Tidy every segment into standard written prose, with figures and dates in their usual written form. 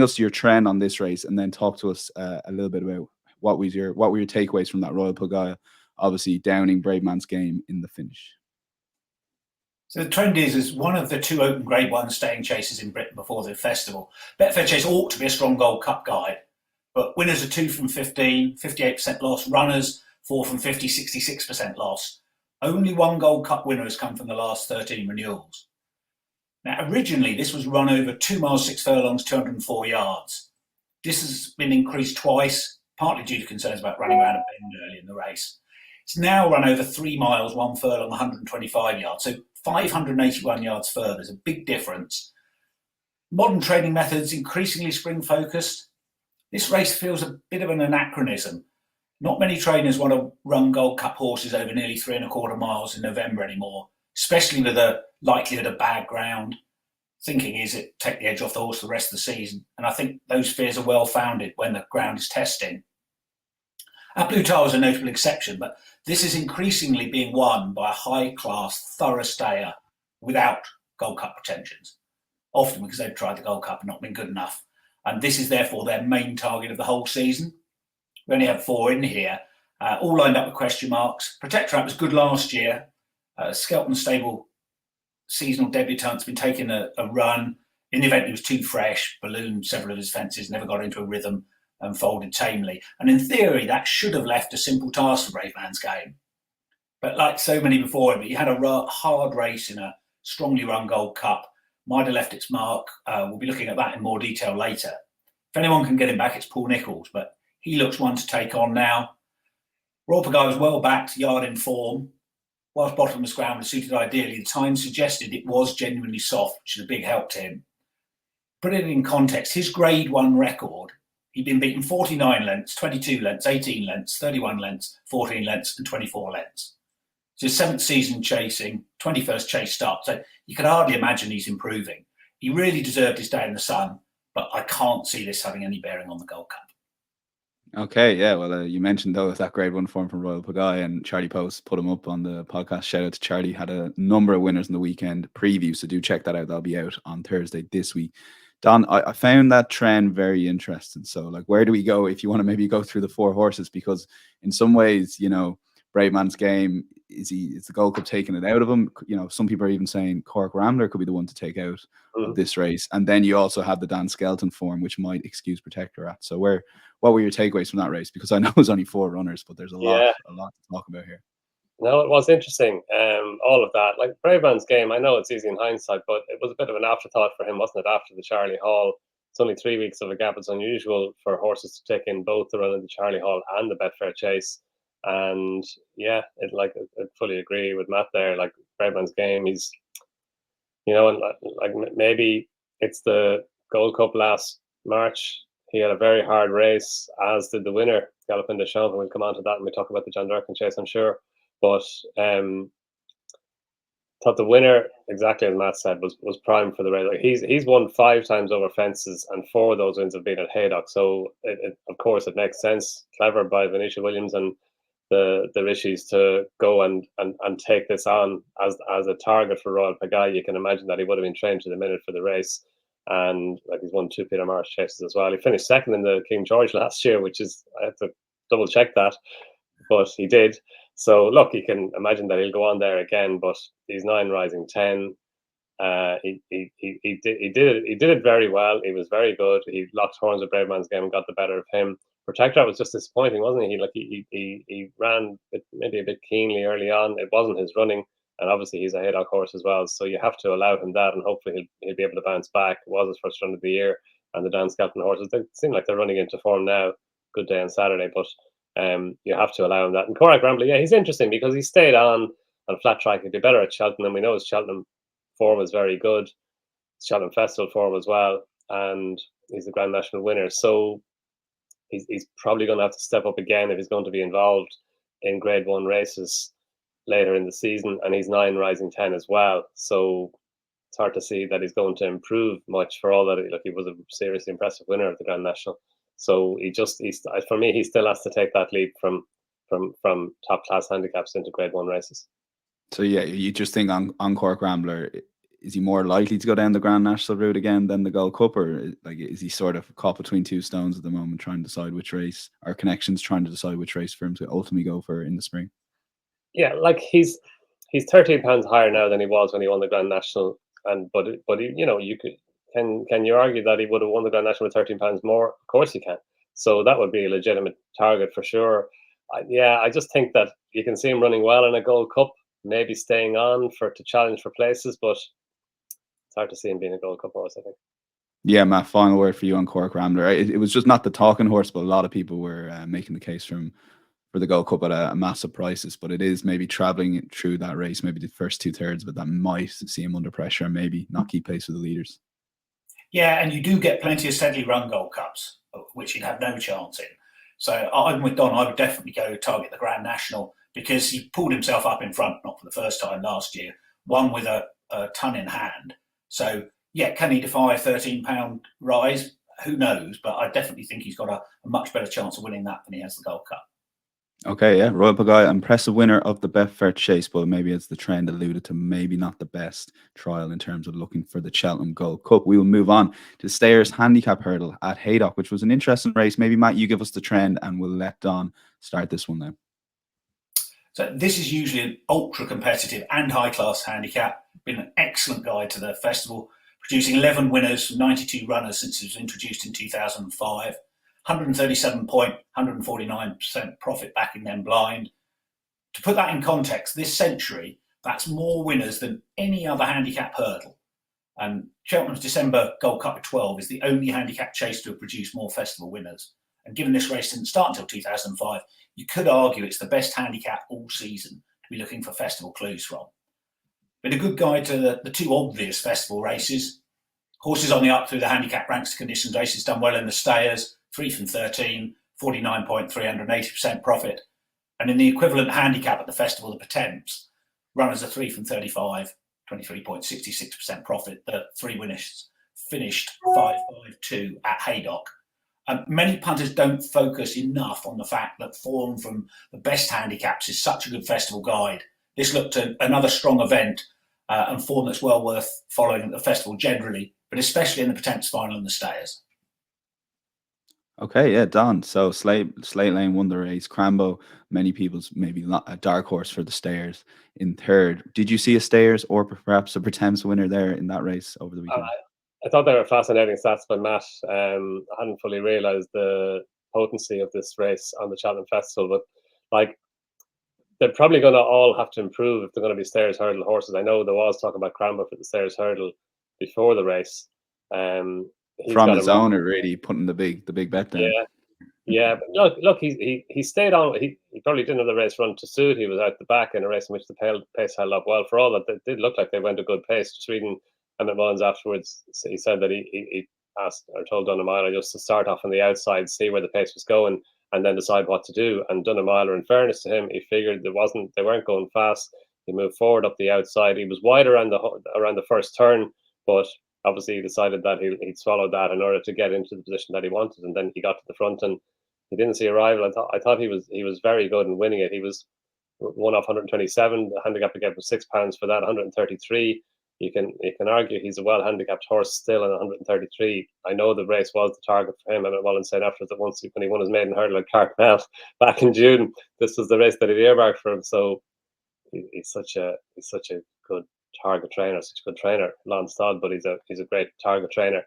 us your trend on this race, and then talk to us a little bit about what were your takeaways from that Royal Pagaya, obviously downing Brave Man's Game in the finish. So the trend is one of the 2 open Grade 1 staying chases in Britain before the festival. Betfair Chase ought to be a strong Gold Cup guide, but winners are 2 from 15, 58% loss. Runners 4 from 50, 66% loss. Only 1 Gold Cup winner has come from the last 13 renewals. Now, originally, this was run over 2 miles, 6 furlongs, 204 yards. This has been increased twice, partly due to concerns about running around a bend early in the race. It's now run over 3 miles, 1 furlong, 125 yards, so 581 yards further. There's a big difference. Modern training methods, increasingly spring-focused. This race feels a bit of an anachronism. Not many trainers want to run Gold Cup horses over nearly 3¼ miles in November anymore, especially with the likelihood of bad ground. Thinking is it take the edge off the horse for the rest of the season, and I think those fears are well founded when the ground is testing. Blue Tar was a notable exception, but this is increasingly being won by a high-class, thorough stayer without Gold Cup pretensions, often because they've tried the Gold Cup and not been good enough, and this is therefore their main target of the whole season. We only have 4 in here, all lined up with question marks. Protectorate was good last year. Skelton Stable seasonal debutant's been taking a run. In the event, he was too fresh, ballooned several of his fences, never got into a rhythm and folded tamely. And in theory, that should have left a simple task for Brave Man's Game. But like so many before him, he had a hard race in a strongly run Gold Cup. Might have left its mark. We'll be looking at that in more detail later. If anyone can get him back, it's Paul Nicholls, but he looks one to take on now. Royal Pagaya was well backed, yard in form. Whilst bottom of the ground was suited ideally, the time suggested it was genuinely soft, which is a big help to him. Put it in context, his Grade 1 record, he'd been beaten 49 lengths, 22 lengths, 18 lengths, 31 lengths, 14 lengths, and 24 lengths. It's his 7th season chasing, 21st chase start, so you can hardly imagine he's improving. He really deserved his day in the sun, but I can't see this having any bearing on the Gold Cup. Okay, yeah, well, you mentioned though that Grade 1 form from Royal Pagaya, and Charlie Post put him up on the podcast. Shout out to Charlie. Had a number of winners in the weekend preview, so do check that out. That'll be out on Thursday this week. Don, I found that trend very interesting. So, like, where do we go if you want to maybe go through the 4 horses? Because in some ways, Brave Man's Game, is the Gold Cup taking it out of him? Some people are even saying Cork Rambler could be the one to take out of this race. And then you also have the Dan Skelton form, which might excuse Protectorate. So what were your takeaways from that race? Because I know it was only 4 runners, but there's a lot to talk about here. No, it was interesting. All of that, like Brave Man's Game, I know it's easy in hindsight, but it was a bit of an afterthought for him, wasn't it? After the Charlie Hall, it's only 3 weeks of a gap. It's unusual for horses to take in both the run of the Charlie Hall and the Betfair Chase. And yeah, I fully agree with Matt there. Like Brave Man's Game, he's, and like maybe it's the Gold Cup last March. He had a very hard race, as did the winner, Galopin Des Champs, and we'll come on to that when we talk about the John Durkin Chase, I'm sure. But thought the winner, exactly as Matt said, was primed for the race. Like he's won 5 times over fences, and 4 of those wins have been at Haydock. So of course it makes sense, clever by Venetia Williams and the Rishis to go and take this on as a target for Royal Pagaya. You can imagine that he would have been trained to the minute for the race, and like he's won 2 Peter Marsh chases as well. He finished 2nd in the King George last year, which is, I have to double check that, but he did. So look, you can imagine that he'll go on there again. But he's 9 rising 10. He did it very well. He was very good. He locked horns with Brave Man's Game and got the better of him. Protectorate was just disappointing, wasn't he? He ran maybe a bit keenly early on. It wasn't his running, and obviously he's a Haydock horse as well. So you have to allow him that, and hopefully he'll be able to bounce back. It was his first run of the year, and the Dan Skelton horses, they seem like they're running into form now. Good day on Saturday, but you have to allow him that. And Cork Rambler, yeah, he's interesting because he stayed on flat track. He'd be better at Cheltenham. We know his Cheltenham form is very good. His Cheltenham Festival form as well, and he's the Grand National winner. So he's probably going to have to step up again if he's going to be involved in Grade 1 races later in the season. And he's 9 rising 10 as well. So it's hard to see that he's going to improve much, for all that he was a seriously impressive winner of the Grand National. So for me, he still has to take that leap from top class handicaps into Grade 1 races. So yeah, you just think on Cork Rambler, is he more likely to go down the Grand National route again than the Gold Cup, or like is he sort of caught between two stones at the moment, trying to decide which race, or connections trying to decide which race for him to ultimately go for in the spring? Yeah, like he's £13 higher now than he was when he won the Grand National, and but he, you could can you argue that he would have won the Grand National with £13 more? Of course you can. So that would be a legitimate target for sure. I just think that you can see him running well in a Gold Cup, maybe staying on to challenge for places, but it's hard to see him being a Gold Cup horse, I think. Yeah, Matt, final word for you on Cork Rambler. It was just not the talking horse, but a lot of people were making the case for the Gold Cup at a massive prices. But it is maybe traveling through that race, maybe the first 2/3 of it, that might see him under pressure and maybe not keep pace with the leaders. Yeah, and you do get plenty of steadily run Gold Cups, which he'd have no chance in. So I'm with Donn. I would definitely go target the Grand National, because he pulled himself up in front, not for the first time last year, won with a ton in hand. So, yeah, can he defy a £13 rise? Who knows? But I definitely think he's got a much better chance of winning that than he has the Gold Cup. Okay, yeah, Royal Pagaille, impressive winner of the Betfair Chase, but maybe as the trend alluded to, maybe not the best trial in terms of looking for the Cheltenham Gold Cup. We will move on to Stayers Handicap Hurdle at Haydock, which was an interesting race. Maybe, Matt, you give us the trend and we'll let Donn start this one now. So this is usually an ultra competitive and high class handicap. Been an excellent guide to the festival, producing 11 winners from 92 runners since it was introduced in 2005. 137 point, 149% profit backing them blind. To put that in context, this century, that's more winners than any other handicap hurdle. And Cheltenham's December Gold Cup of 12 is the only handicap chase to have produced more festival winners. And given this race didn't start until 2005, you could argue it's the best handicap all season to be looking for festival clues from. Been a good guide to the two obvious festival races. Horses on the up through the handicap ranks to conditions races done well in the Stayers, 3 from 13, 49 point, 380% profit. And in the equivalent handicap at the festival, the Potents, runners are 3 from 35, 23.66% profit. The three winners finished 5.52 at Haydock. Many punters don't focus enough on the fact that form from the best handicaps is such a good festival guide. This looked at another strong event and form that's well worth following at the festival generally, but especially in the Potents final and the Stayers. Okay, yeah, Donn. So Slate Lane won the race. Crambo, many people's maybe not a dark horse for the Stayers in third. Did you see a Stayers or perhaps a Pretemps winner there in that race over the weekend? I thought they were fascinating stats by Matt. I hadn't fully realised the potency of this race on the Cheltenham Festival, but like they're probably going to all have to improve if they're going to be Stayers Hurdle horses. I know there was talk about Crambo for the Stayers Hurdle before the race. From his owner, really putting the big bet down. Yeah, but look, he stayed on. He probably didn't have the race run to suit. He was out the back in a race in which the pace held up well. For all that, it did look like they went a good pace. Just reading Emmett Mullins afterwards, he said that he asked or told Dunnamiler just to start off on the outside, see where the pace was going, and then decide what to do. And Dunnamiler, in fairness to him, he figured they weren't going fast. He moved forward up the outside. He was wide around the first turn, but obviously he decided that he'd swallow that in order to get into the position that he wanted, and then he got to the front and he didn't see a rival. I thought he was very good in winning it. He was one off 127. The handicap again was £6 for that. 133. You can argue he's a well handicapped horse still at 133. I know the race was the target for him. Emmett Mullins said after that once when he won his maiden hurdle at Cartmel back in June, this was the race that he'd earmarked for him. So he's such a good target trainer, such a good trainer. Lon Stodd, but he's a great target trainer.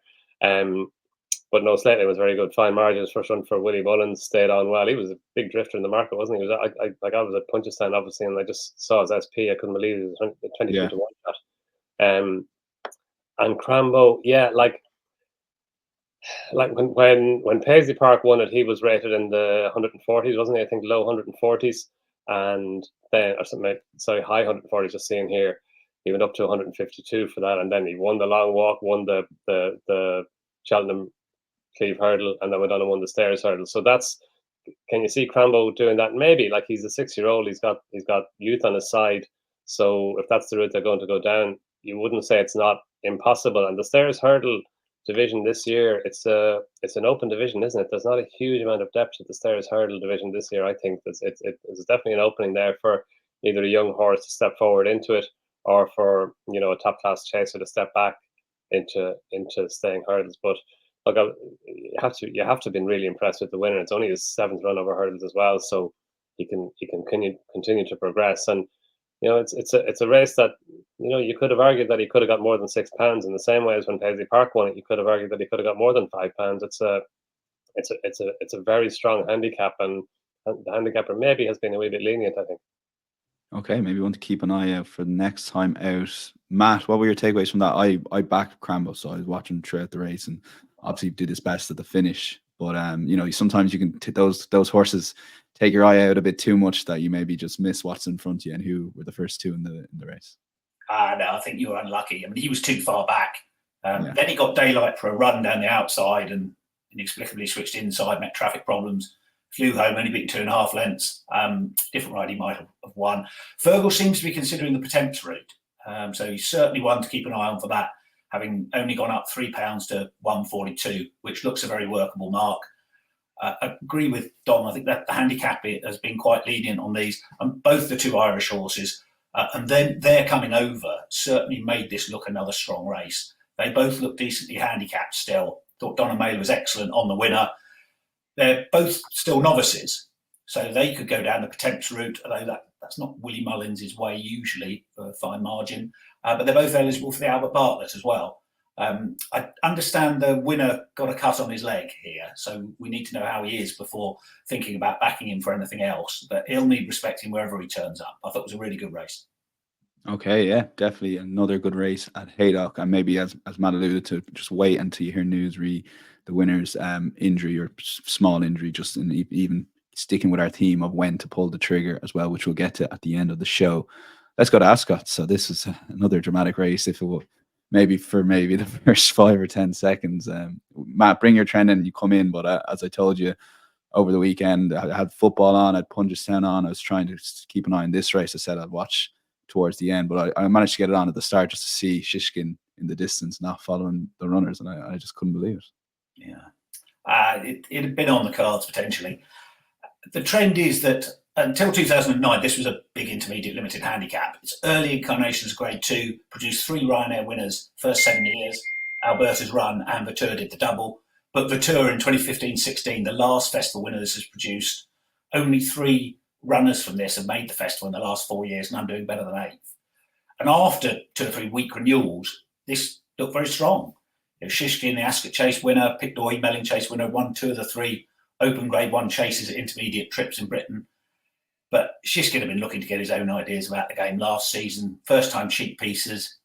But no, Slateley was very good. Fine margins. First run for Willie Mullins, stayed on well. He was a big drifter in the market, wasn't he? I was at Punchestown, obviously, and I just saw his SP. I couldn't believe it was 22 to 1 shot. And Crambo, yeah, like when Paisley Park won it, he was rated in the 140s, wasn't he? I think low 140s, and then high 140s. Just seeing here, he went up to 152 for that, and then he won the long walk, won the Cheltenham Cleve Hurdle, and then went on and won the Stayers Hurdle. So can you see Crambo doing that? Maybe, like, he's a 6-year-old, he's got youth on his side. So if that's the route they're going to go down, you wouldn't say it's not impossible. And the Stayers Hurdle division this year, it's an open division, isn't it? There's not a huge amount of depth at the Stayers Hurdle division this year. I think it's definitely an opening there for either a young horse to step forward into it, or for a top class chaser to step back into staying hurdles. But look, you have to have been really impressed with the winner. It's only his 7th run over hurdles as well, so he can continue to progress. And it's a race that you could have argued that he could have got more than £6 in the same way as when Paisley Park won it. You could have argued that he could have got more than £5. It's a very strong handicap, and the handicapper maybe has been a wee bit lenient, I think. Okay, maybe want to keep an eye out for the next time out. Matt, what were your takeaways from that? I backed Crambo, so I was watching throughout the race, and obviously did his best at the finish. But sometimes you can those horses take your eye out a bit too much, that you maybe just miss what's in front of you and who were the first two in the race. No, I think you were unlucky. I mean, he was too far back. Then he got daylight for a run down the outside and inexplicably switched inside, met traffic problems, flew home, only beaten 2.5 lengths. Different ride, he might have won. Fergal seems to be considering the Potential route. So he's certainly one to keep an eye on for that, having only gone up £3 to 142, which looks a very workable mark. I agree with Donn. I think that the handicap has been quite lenient on these, and both the two Irish horses. And then they're coming over certainly made this look another strong race. They both look decently handicapped still. Thought Donn and May was excellent on the winner. They're both still novices, so they could go down the Potential route, although that's not Willie Mullins' way usually for a fine margin. But they're both eligible for the Albert Bartlett as well. I understand the winner got a cut on his leg here, so we need to know how he is before thinking about backing him for anything else. But he'll need respecting wherever he turns up. I thought it was a really good race. Okay, yeah, definitely another good race at Haydock, and maybe as Matt alluded to, just wait until you hear news re the winner's injury or small injury, just in even sticking with our theme of when to pull the trigger as well, which we'll get to at the end of the show. Let's go to Ascot. So this is another dramatic race. If it will, maybe the first 5 or 10 seconds. Matt, bring your trend in. You come in, but as I told you over the weekend, I had football on, I had Punchestown on. I was trying to keep an eye on this race. I said I'd watch towards the end, but I managed to get it on at the start just to see Shishkin in the distance, not following the runners, and I just couldn't believe it. Yeah, it had been on the cards potentially. The trend is that until 2009, this was a big intermediate limited handicap. Its early incarnations, Grade 2, produced 3 Ryanair winners first 7 years. Alberta's run and Vateur did the double. But Vateur in 2015-16, the last festival winner this has produced, only 3 runners from this have made the festival in the last 4 years, and I'm doing better than 8th. And after 2 or 3 weak renewals, this looked very strong. Shishkin, the Ascot Chase winner, Pictor Melling Chase winner, won 2 of the 3 open Grade 1 chases at intermediate trips in Britain. But Shishkin had been looking to get his own ideas about the game last season. First time cheap pieces.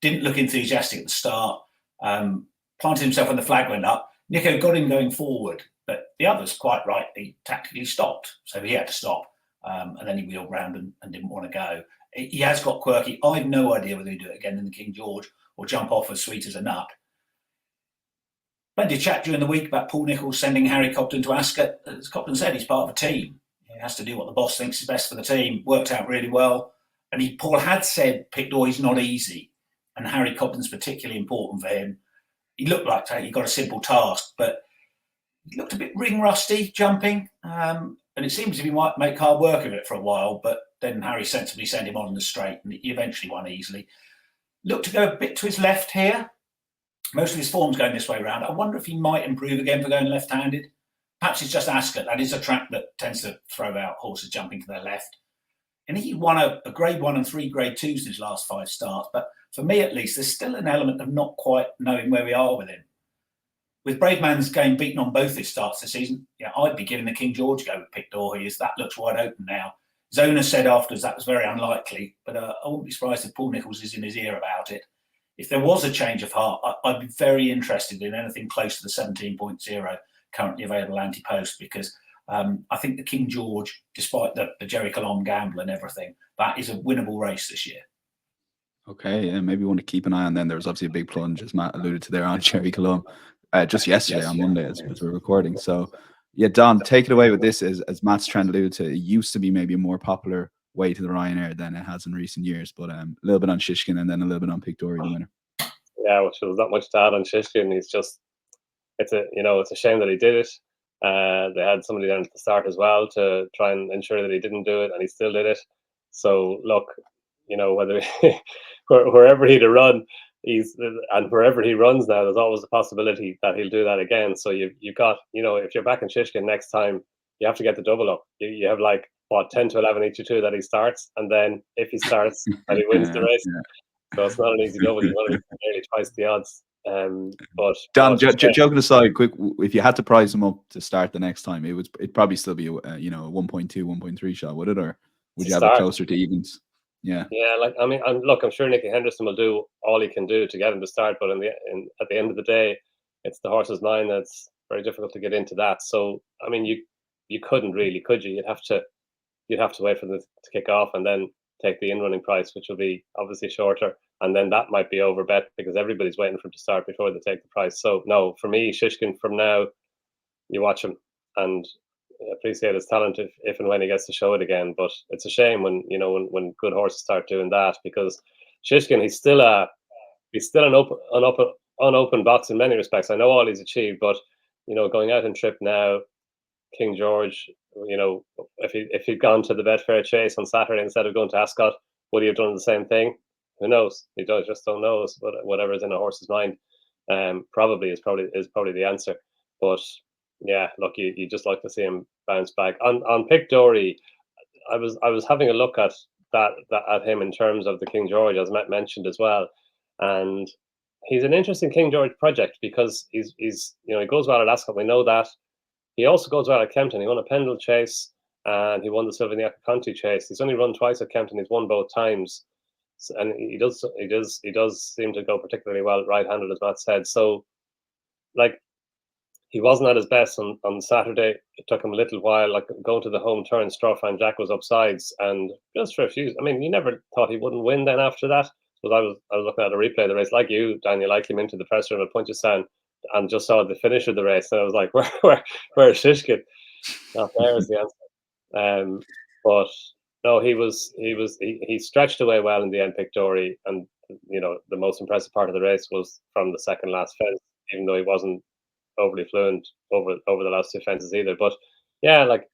Didn't look enthusiastic at the start. Planted himself when the flag went up. Nico got him going forward, but the others quite rightly tactically stopped. So he had to stop. And then he wheeled round and didn't want to go. He has got quirky. I have no idea whether he'll do it again in the King George or jump off as sweet as a nut. Plenty of chat during the week about Paul Nicholls sending Harry Cobden to Ascot. As Cobden said, he's part of a team. He has to do what the boss thinks is best for the team. Worked out really well. And Paul had said Pictor is not easy, and Harry Cobden's particularly important for him. He looked like he got a simple task, but he looked a bit ring rusty jumping. And it seems he might make hard work of it for a while, but then Harry sensibly sent him on in the straight, and he eventually won easily. Looked to go a bit to his left here. Most of his form's going this way around. I wonder if he might improve again for going left-handed. Perhaps it's just Ascot. That is a track that tends to throw out horses jumping to their left. And he won a Grade 1 and 3 Grade 2s in his last 5 starts. But for me, at least, there's still an element of not quite knowing where we are with him. With Brave Man's game beaten on both his starts this season, I'd be giving the King George a go with Pictor. That looks wide open now. His owner said afterwards that was very unlikely, but I wouldn't be surprised if Paul Nicholls is in his ear about it. If there was a change of heart, I'd be very interested in anything close to the 17.0 currently available Ante-Post, because I think the King George, despite the Jerry Colombe gamble and everything, that is a winnable race this year. Okay, yeah, maybe we want to keep an eye on them. There was obviously a big plunge, as Matt alluded to there, on Jerry Colombe just yesterday on Monday as we're recording. So, yeah, Donn, take it away with this. As Matt's trying to allude to, it used to be maybe a more popular way to the Ryanair than it has in recent years, but a little bit on Shishkin and then a little bit on Pictor, the winner. Yeah, which was not much to add on Shishkin. He's just, it's a shame that he did it. They had somebody down at the start as well to try and ensure that he didn't do it, and he still did it. So look, whether wherever he'd run, and wherever he runs now, there's always a possibility that he'll do that again. So you've got, if you're back in Shishkin next time, you have to get the double up. You have 10 to 11 each two that he starts, and then if he starts and he wins the race, so it's not an easy double. You want to be nearly twice the odds. But Don, joking aside, quick, if you had to price him up to start the next time, it'd probably still be a 1.2, 1.3 shot, would it, or would you have it closer to evens? Yeah. I'm sure Nicky Henderson will do all he can do to get him to start, but at the end of the day, it's the horse's line that's very difficult to get into that. So you couldn't really, could you? You'd have to wait for them to kick off and then take the in-running price, which will be obviously shorter, and then that might be overbet because everybody's waiting for him to start before they take the price. So no, for me, Shishkin, from now, you watch him and appreciate his talent if and when he gets to show it again. But it's a shame when good horses start doing that, because Shishkin, he's still an unopened box in many respects. I know all he's achieved, but going out in trip now, King George, if he'd gone to the Betfair Chase on Saturday instead of going to Ascot, would he have done the same thing? Who knows? He just don't know. But whatever's in a horse's mind, probably is the answer. But yeah, look, you just like to see him bounce back. On Pick Dory, I was having a look at at him in terms of the King George, as Matt mentioned as well, and he's an interesting King George project because he goes well at Ascot. We know that. He also goes well at Kempton. He won a Pendle Chase and he won the Silviniaca Conti Chase. He's only run twice at Kempton. He's won both times, and he does seem to go particularly well right-handed, as Matt said. So, he wasn't at his best on Saturday. It took him a little while. Going to the home turn, Strawfan Jack was upsides, and just for a few. You never thought he wouldn't win. Then after that, but I was looking at a replay of the race, like you, Daniel. I came into the press room at Punchestown and just saw the finish of the race, and I was like, where's Shishkin? Not there is the answer. But no, he stretched away well in the end, Pick Dory, and the most impressive part of the race was from the second last fence, even though he wasn't overly fluent over the last two fences either. But yeah, it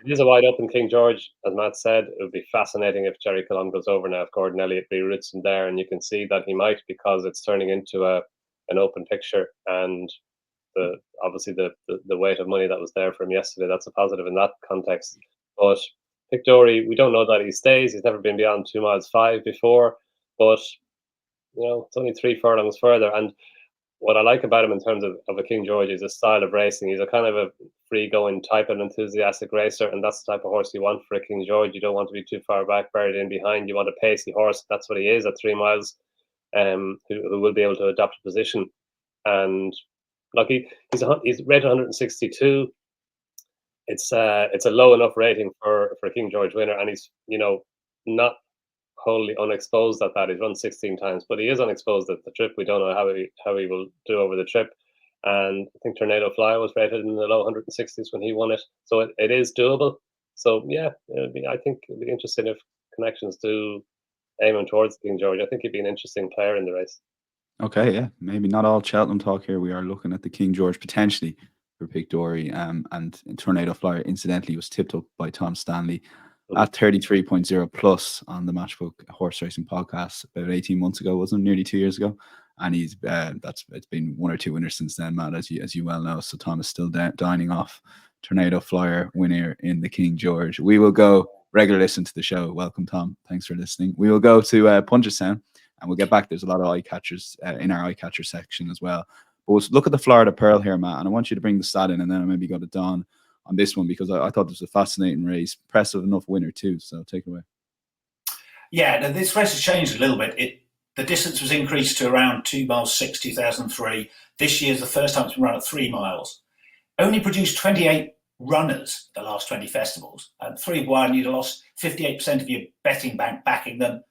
is a wide open King George, as Matt said. It would be fascinating if Jerry Colomb goes over now. If Gordon Elliott reroutes him there, and you can see that he might, because it's turning into an open picture, and obviously the weight of money that was there for him yesterday, that's a positive in that context. But Pick Dory, we don't know that he stays. He's never been beyond 2 miles 5 before, but it's only 3 furlongs further. And what I like about him in terms of a King George is his style of racing. He's a kind of a free-going type of enthusiastic racer, and that's the type of horse you want for a King George. You don't want to be too far back, buried in behind. You want a pacey horse. That's what he is at 3 miles, who will be able to adapt a position. And he's rated 162. It's a low enough rating for a King George winner, and he's not wholly unexposed at that. He's run 16 times, but he is unexposed at the trip. We don't know how he will do over the trip. And I think Tornado Fly was rated in the low 160s when he won it, so it is doable. So yeah, I think it'd be interesting if connections do aim him towards King George. I think he'd be an interesting player in the race. Okay, yeah, maybe not all Cheltenham talk here. We are looking at the King George potentially for Pick Dory, and Tornado Flyer incidentally was tipped up by Tom Stanley at 33.0 plus on the Matchbook Horse Racing podcast about 18 months ago, wasn't it? Nearly 2 years ago. And he's it's been 1 or 2 winners since then, Matt, as you well know. So Tom is still dining off Tornado Flyer winner in the King George. We will go regular listen to the show. Welcome, Tom. Thanks for listening. We will go to Punchestown, and we'll get back. There's a lot of Eyecatchers in our Eyecatcher section as well. But we'll look at the Florida Pearl here, Matt, and I want you to bring the stat in, and then I'll maybe go to Donn on this one, because I thought this was a fascinating race. Impressive enough winner too, so take it away. Yeah, this race has changed a little bit. The distance was increased to around 2 miles 6, 2003. This year's the first time it's been run at 3 miles. Only produced 28 runners the last 20 festivals, and 3 wide, you'd have lost 58% of your betting bank backing them.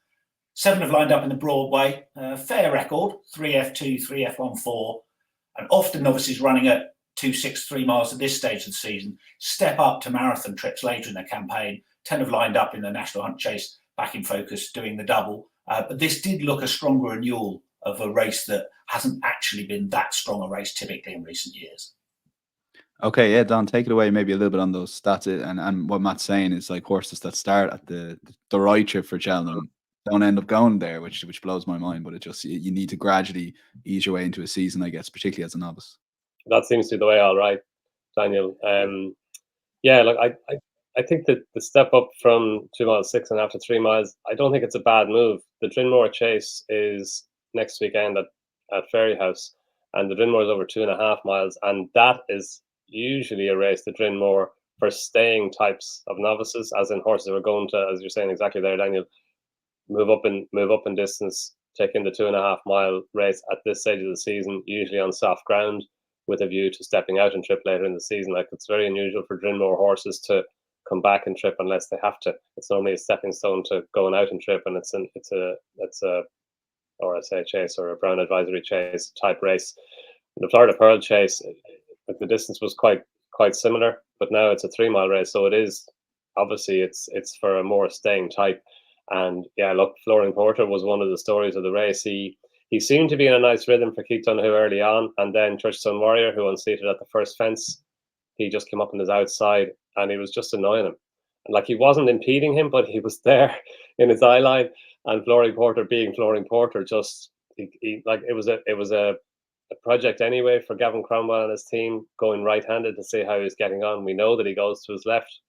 7 have lined up in the Broadway. Fair record, 3F2, 3F14, and often novices running at 2, 6, 3 miles at this stage of the season step up to marathon trips later in their campaign. 10 have lined up in the National Hunt Chase back in focus doing the double. But this did look a stronger renewal of a race that hasn't actually been that strong a race typically in recent years. Okay, yeah, Don, take it away maybe a little bit on those stats. And what Matt's saying is, like, horses that start at the right trip for Cheltenham don't end up going there, which blows my mind. But it just you need to gradually ease your way into a season, I guess, particularly as a novice. That seems to be the way, all right, Daniel. Yeah, look, I think that the step up from 2 miles 6.5 to 3 miles, I don't think it's a bad move. The Drinmore Chase is next weekend at Fairyhouse, and the Drinmore is over 2.5 miles, and that is usually a race, the Drinmore, for staying types of novices, as in horses who are going to, as you're saying exactly there, Daniel, move up in distance, take in the 2.5 mile race at this stage of the season, usually on soft ground, with a view to stepping out and trip later in the season. Like, it's very unusual for Drinmore horses to come back and trip unless they have to. It's normally a stepping stone to going out and trip, and it's a RSA chase or a Brown Advisory Chase type race. The Florida Pearl Chase, the distance was quite similar, but now it's a 3 mile race, so it is obviously it's for a more staying type. And yeah, look, Flooring Porter was one of the stories of the race. He seemed to be in a nice rhythm for Keith Donoghue early on, and then Church Sun Warrior, who unseated at the first fence, he just came up on his outside and he was just annoying him. And like, he wasn't impeding him, but he was there in his eye line. And Flooring Porter, being Flooring Porter, just he like it was a project anyway for Gavin Cromwell and his team, going right-handed to see how he's getting on. We know that he goes to his left.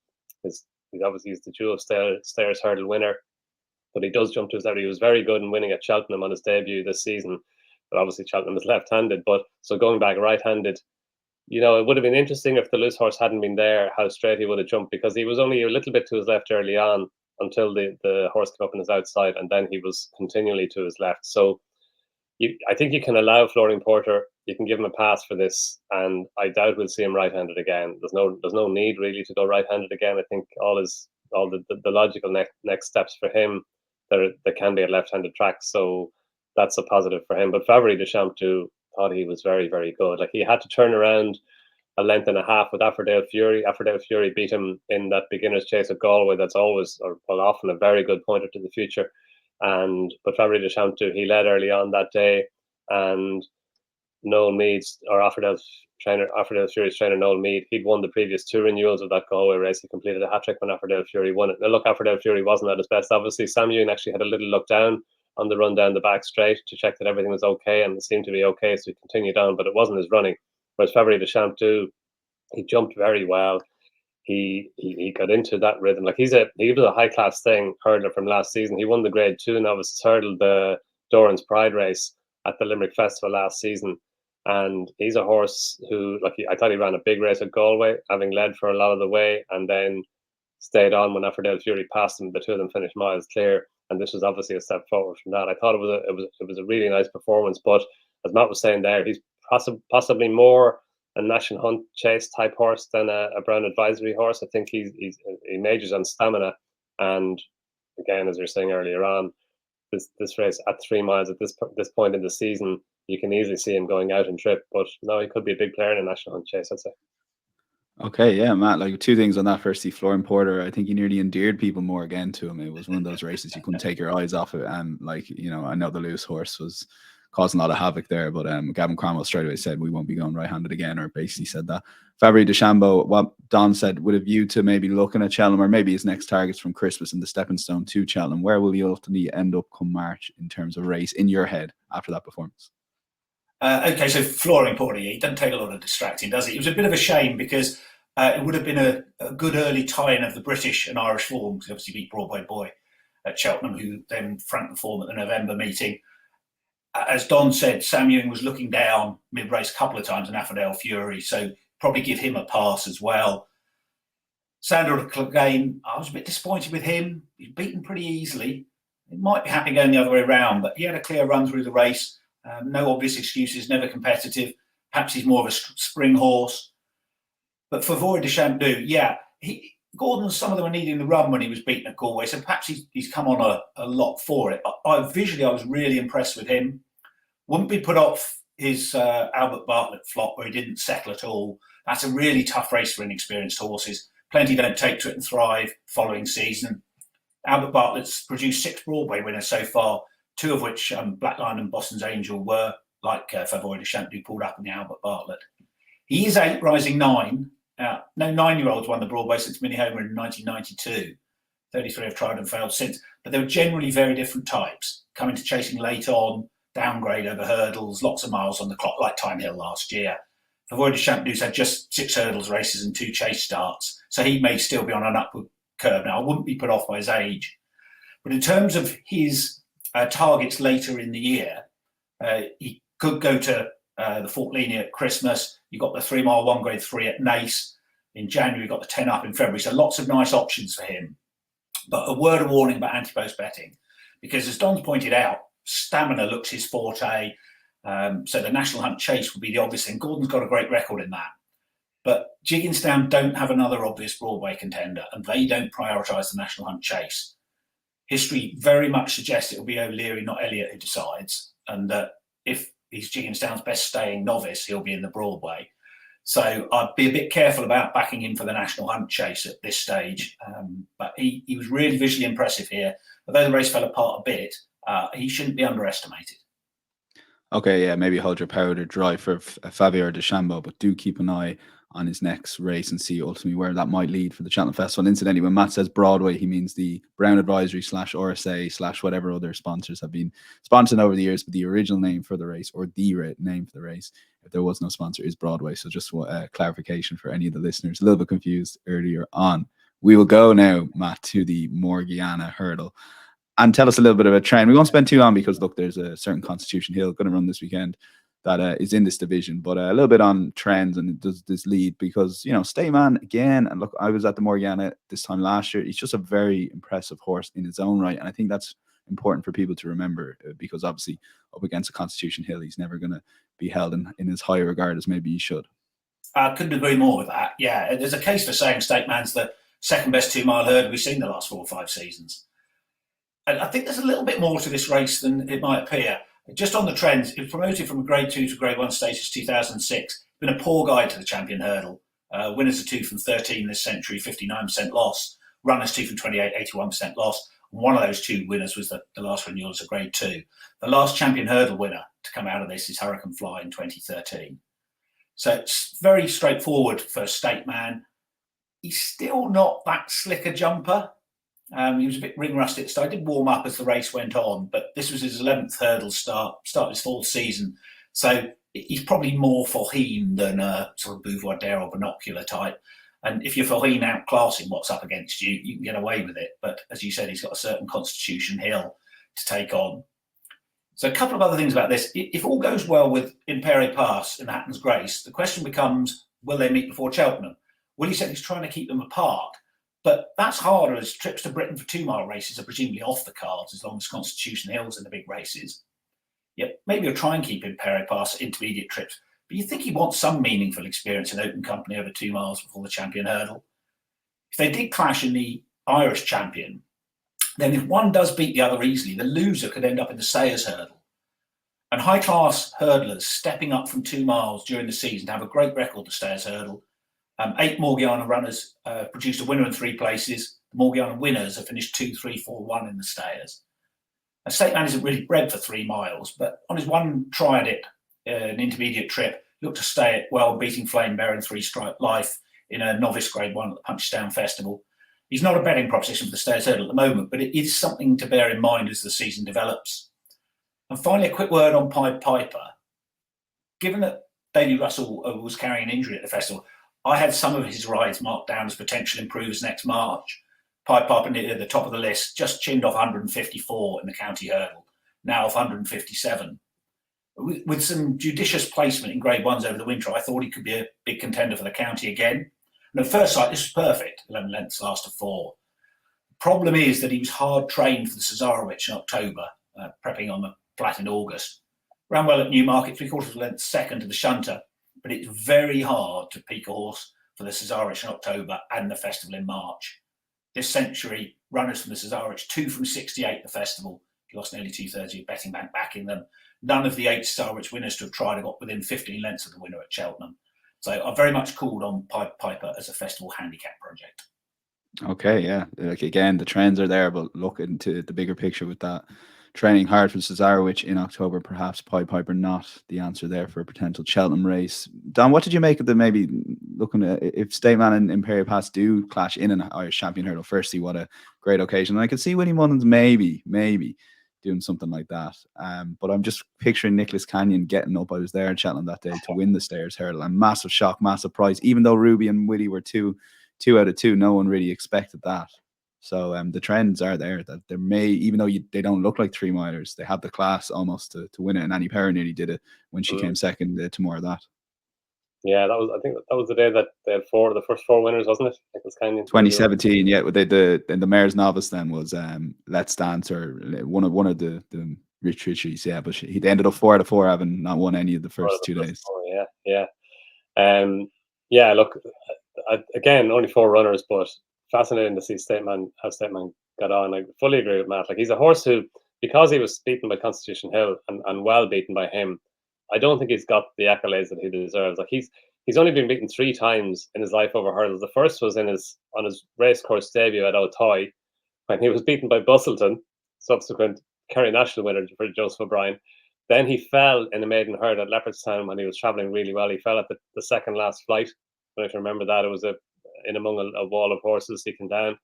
He's obviously the Jewel of Stayers hurdle winner, but he does jump to his left. He was very good in winning at Cheltenham on his debut this season, but obviously Cheltenham is left-handed. But so going back right-handed, you know, it would have been interesting if the loose horse hadn't been there, how straight he would have jumped, because he was only a little bit to his left early on until the horse came up on his outside, and then he was continually to his left. So I think you can allow Flooring Porter, you can give him a pass for this, and I doubt we'll see him right-handed again. There's no need really to go right-handed again. I think all the logical next steps for him, there can be a left-handed track, so that's a positive for him. But Favre de Champtoo, thought he was very, very good. Like, he had to turn around a length and a half with Affordale Fury. Affordale Fury beat him in that beginner's chase at Galway. That's always, or well, often, a very good pointer to the future. But Favre de Champtoo, he led early on that day, and Noel Mead's, or Affordale Fury's trainer, Noel Mead, he'd won the previous 2 renewals of that Galway race. He completed a hat-trick when Affordale Fury won it. Now look, Affordale Fury wasn't at his best. Obviously, Sam Ewan actually had a little look down on the run down the back straight to check that everything was okay, and it seemed to be okay, so he continued on, but it wasn't his running. Whereas Favre de Champtoo, he jumped very well. He got into that rhythm. Like, he was a high class thing hurdler from last season. He won the Grade 2 novices hurdle, the Doran's Pride race at the Limerick Festival last season, and he's a horse who, like, I thought he ran a big race at Galway, having led for a lot of the way, and then stayed on when Affordale Fury passed him. The two of them finished miles clear, and this was obviously a step forward from that. I thought it was a really nice performance, but as Matt was saying there, he's possibly more a National Hunt Chase type horse than a Brown Advisory horse. I think he majors on stamina, and again, as you were saying earlier on, this race at 3 miles at this point in the season, you can easily see him going out and trip. But no, he could be a big player in a National Hunt Chase, I'd say. Okay, yeah, Matt, like, 2 things on that. Firstly, Flooring Porter, I think he nearly endeared people more again to him. It was one of those races you couldn't take your eyes off it. And, like, you know, I know the loose horse was causing a lot of havoc there, but Gavin Cromwell straight away said we won't be going right-handed again, or basically said that. Favre de Champtoo, what Donn said, with a view to maybe looking at Cheltenham, or maybe his next targets from Christmas and the stepping stone to Cheltenham. Where will he ultimately end up come March in terms of race in your head after that performance? Okay, so Flooring Porter, he doesn't take a lot of distracting, does he? It was a bit of a shame, because it would have been a good early tie-in of the British and Irish form, because he obviously beat Broadway Boy at Cheltenham, who then franked the form at the November meeting. As Donn said, Sam Ewan was looking down mid-race a couple of times in Affordale Fury, so probably give him a pass as well. Sandor Clegane, I was a bit disappointed with him. He's beaten pretty easily. He might be happy going the other way around, but he had a clear run through the race. No obvious excuses, never competitive. Perhaps he's more of a spring horse. But for Favre de Champtoo, yeah, Gordon, some of them were needing the run when he was beaten at Galway, so perhaps he's come on a lot for it. Visually, I was really impressed with him. Wouldn't be put off his Albert Bartlett flop, where he didn't settle at all. That's a really tough race for inexperienced horses. Plenty don't take to it and thrive following season. Albert Bartlett's produced 6 Broadway winners so far, 2 of which Black Lion and Boston's Angel were, like Favre de Champtoo, pulled up in the Albert Bartlett. He is 8, rising 9. No 9-year-olds won the Broadway since Minnie Homer in 1992. 33 have tried and failed since. But they were generally very different types, coming to chasing late on, downgrade over hurdles, lots of miles on the clock, like Time Hill last year. Avoid Champnews had just 6 hurdles races and 2 chase starts, so he may still be on an upward curve now. I wouldn't be put off by his age. But in terms of his targets later in the year, he could go to the Fort Leany at Christmas. You've got the 3 mile 1 grade 3 at Naas. In January, you've got the 10 up in February. So lots of nice options for him. But a word of warning about Ante-Post betting, because as Donn's pointed out, stamina looks his forte. So the National Hunt Chase would be the obvious thing. Gordon's got a great record in that. But Jigginstown don't have another obvious Broadway contender, and they don't prioritise the National Hunt Chase. History very much suggests it will be O'Leary, not Elliott, who decides, and that if he's Jigginstown's best staying novice, he'll be in the Broadway. So I'd be a bit careful about backing him for the National Hunt Chase at this stage. But he was really visually impressive here. Although the race fell apart a bit, he shouldn't be underestimated. Okay, yeah, maybe hold your powder dry for Fabio Deschambault, but do keep an eye on his next race and see ultimately where that might lead for the Cheltenham Festival. And incidentally, when Matt says Broadway, he means the Brown Advisory / RSA / whatever other sponsors have been sponsored over the years, but the original name for the race, or the name for the race, if there was no sponsor, is Broadway. So just clarification for any of the listeners, a little bit confused earlier on. We will go now, Matt, to the Morgiana hurdle. And tell us a little bit of a trend. We won't spend too long because, look, there's a certain Constitution Hill going to run this weekend that is in this division. But a little bit on trends and does this lead because, you know, Stayman again. And look, I was at the Morgiana this time last year. He's just a very impressive horse in his own right. And I think that's important for people to remember because obviously up against a Constitution Hill, he's never going to be held in as high regard as maybe he should. I couldn't agree more with that. Yeah, there's a case for saying Stateman's the second best 2 mile hurdle we've seen the last 4 or 5 seasons. And I think there's a little bit more to this race than it might appear. Just on the trends, it was promoted from a Grade 2 to Grade 1 status 2006. Been a poor guide to the Champion Hurdle. Winners are 2 from 13 this century, 59% loss. Runners 2 from 28, 81% loss. And one of those 2 winners was the last renewal as a Grade 2. The last Champion Hurdle winner to come out of this is Hurricane Fly in 2013. So it's very straightforward for Stateman. He's still not that slick a jumper. He was a bit ring rusty at the start. He did warm up as the race went on, but this was his 11th hurdle start of his 4th season. So he's probably more Forheen than a sort of Bouvoirdere or Binocular type. And if you're Forheen outclassing what's up against you, you can get away with it. But as you said, he's got a certain Constitution Hill to take on. So a couple of other things about this. If all goes well with Impere Pass in the Hatton's Grace, the question becomes, will they meet before Cheltenham? Willie said he's trying to keep them apart. But that's harder as trips to Britain for 2 mile races are presumably off the cards as long as Constitution Hill's in the big races. Yep, maybe you'll try and keep Impere Pass intermediate trips, but you think he wants some meaningful experience in open company over 2 miles before the Champion Hurdle. If they did clash in the Irish Champion, then if one does beat the other easily, the loser could end up in the Sayers Hurdle. And high-class hurdlers stepping up from 2 miles during the season have a great record the Sayers Hurdle. 8 Morgiana runners produced a winner in 3 places. The Morgiana winners have finished 2, 3, 4, 1 in the Stayers. A Stateman isn't really bred for 3 miles, but on his one try at it, an intermediate trip, he looked to stay it well, beating Flame Bear in 3 Stripe Life in a novice Grade 1 at the Punchestown Festival. He's not a betting proposition for the Stayers Hurdle at the moment, but it is something to bear in mind as the season develops. And finally, a quick word on Pied Piper. Given that Daley Russell was carrying an injury at the festival, I had some of his rides marked down as potential improvers next March. Pied Piper near the top of the list, just chinned off 154 in the county hurdle, now off 157. With some judicious placement in Grade 1s over the winter, I thought he could be a big contender for the county again. And at first sight, this was perfect, 11 lengths last to 4. The problem is that he was hard trained for the Cesarewitch in October, prepping on the flat in August. Ran well at Newmarket, 3/4 length second to the Shunter, but it's very hard to peak a horse for the Cesarewitch in October and the festival in March. This century, runners from the Cesarewitch, 2 from 68 at the festival. He lost nearly 2/3 of your betting bank back in them. None of the 8 Cesarewitch winners to have tried have got within 15 lengths of the winner at Cheltenham. So I very much called on Pied Piper as a festival handicap project. Okay, yeah. Like again, the trends are there, but look into the bigger picture with that training hard for Cesarewitch in October, perhaps Pied Piper not the answer there for a potential Cheltenham race. Don, what did you make of the maybe looking at if Stateman and Imperial Pass do clash in an Irish Champion Hurdle? Firstly, what a great occasion. And I could see Willie Mullins maybe doing something like that. But I'm just picturing Nicholas Canyon getting up. I was there in Cheltenham that day to win the Stayers Hurdle, and massive shock, massive prize. Even though Ruby and Willie were two out of two, no one really expected that. So the trends are there that there may, even though they don't look like 3 milers, they have the class almost to win it. And Annie Perrin nearly did it when she came second to more of that. Yeah, I think that was the day that they had the first 4 winners, wasn't it? Nicholas Canyon. 2017, yeah. The Mayor's Novice then was Let's Dance, or one of the Rich Richies, yeah. But he ended up 4 out of 4, having not won any of the first 2 days. 4, yeah. Look, again, only 4 runners, but fascinating to see how Stateman got on. I fully agree with Matt. Like, he's a horse who, because he was beaten by Constitution Hill and well beaten by him, I don't think he's got the accolades that he deserves. Like, he's only been beaten 3 times in his life over hurdles. The first was on his race course debut at O'Toy, when he was beaten by Bustleton, subsequent Kerry National winner for Joseph O'Brien. Then he fell in a maiden hurdle at Leopardstown when he was travelling really well. He fell at the second last flight. I don't know if you remember that. It was in among a wall of horses. He came down,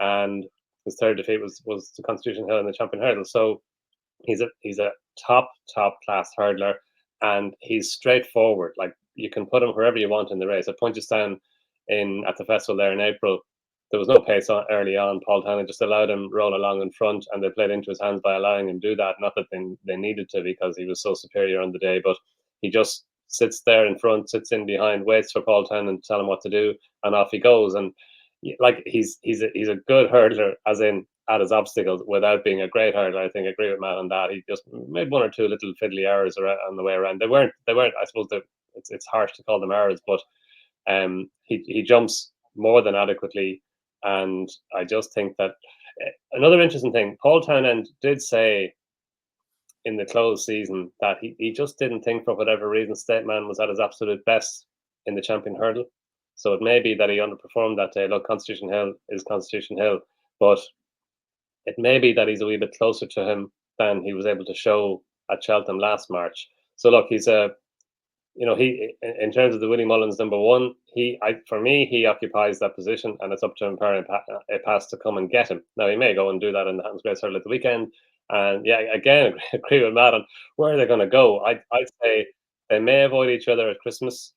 and his third defeat was to Constitution Hill in the Champion Hurdle. So he's a top class hurdler, and he's straightforward. Like, you can put him wherever you want in the race. At Punchestown at the festival there in April, there was no pace early on. Paul Townend just allowed him roll along in front, and they played into his hands by allowing him do that. Not that they needed to, because he was so superior on the day, but he just sits there in front, sits in behind, waits for Paul Townend to tell him what to do, and off he goes. And like, he's a good hurdler, as in at his obstacles, without being a great hurdler. I think I agree with Matt on that. He just made 1 or 2 little fiddly errors on the way around. They weren't. I suppose it's harsh to call them errors, but he jumps more than adequately. And I just think that another interesting thing, Paul Townend did say in the closed season that he just didn't think, for whatever reason, Stateman was at his absolute best in the Champion Hurdle. So it may be that he underperformed that day. Look, Constitution Hill is Constitution Hill, but it may be that he's a wee bit closer to him than he was able to show at Cheltenham last March. So look, he's he, in terms of the Willie Mullins number 1, for me, he occupies that position, and it's up to Imperial Pass to come and get him. Now, he may go and do that in the Hans Grace Hurdle at the weekend. And yeah, again, agree with Matt on where they're going to go. I'd say they may avoid each other at Christmas.